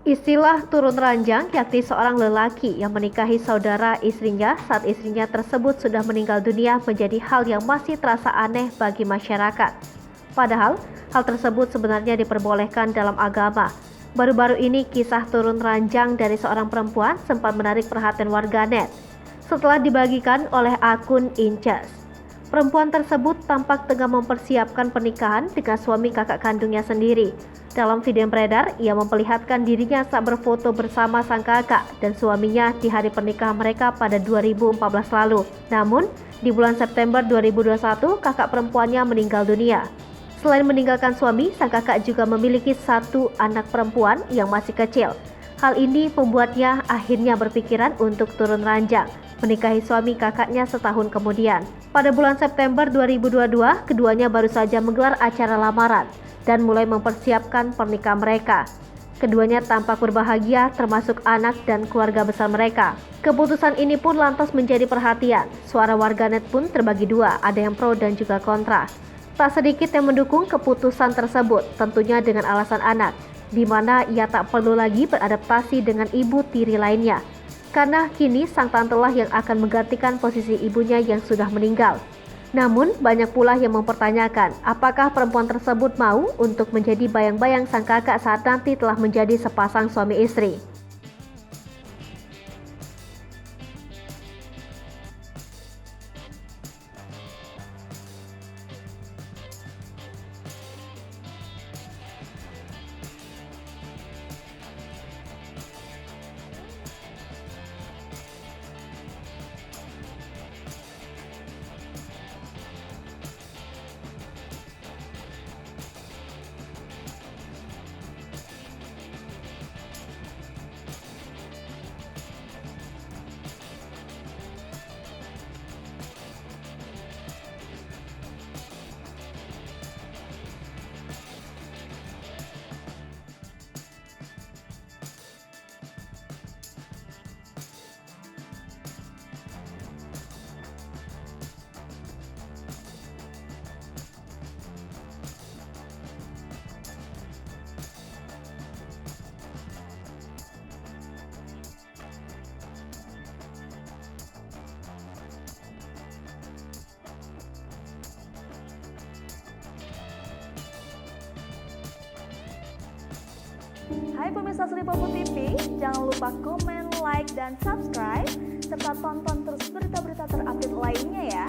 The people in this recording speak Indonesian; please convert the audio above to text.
Istilah turun ranjang yakni seorang lelaki yang menikahi saudara istrinya saat istrinya tersebut sudah meninggal dunia menjadi hal yang masih terasa aneh bagi masyarakat. Padahal, hal tersebut sebenarnya diperbolehkan dalam agama. Baru-baru ini kisah turun ranjang dari seorang perempuan sempat menarik perhatian warganet setelah dibagikan oleh akun Inces. Perempuan tersebut tampak tengah mempersiapkan pernikahan dengan suami kakak kandungnya sendiri. Dalam video yang beredar, ia memperlihatkan dirinya saat berfoto bersama sang kakak dan suaminya di hari pernikahan mereka pada 2014 lalu. Namun, di bulan September 2021, kakak perempuannya meninggal dunia. Selain meninggalkan suami, sang kakak juga memiliki satu anak perempuan yang masih kecil. Hal ini membuatnya akhirnya berpikiran untuk turun ranjang, menikahi suami kakaknya setahun kemudian. Pada bulan September 2022, keduanya baru saja menggelar acara lamaran dan mulai mempersiapkan pernikahan mereka. Keduanya tampak berbahagia termasuk anak dan keluarga besar mereka. Keputusan ini pun lantas menjadi perhatian. Suara warganet pun terbagi dua, ada yang pro dan juga kontra. Tak sedikit yang mendukung keputusan tersebut, tentunya dengan alasan anak, di mana ia tak perlu lagi beradaptasi dengan ibu tiri lainnya. Karena kini sang tantelah yang akan menggantikan posisi ibunya yang sudah meninggal. Namun banyak pula yang mempertanyakan apakah perempuan tersebut mau untuk menjadi bayang-bayang sang kakak saat nanti telah menjadi sepasang suami istri. Hai pemirsa Sri Popo TV, jangan lupa komen, like, dan subscribe, serta tonton terus berita-berita terupdate lainnya ya.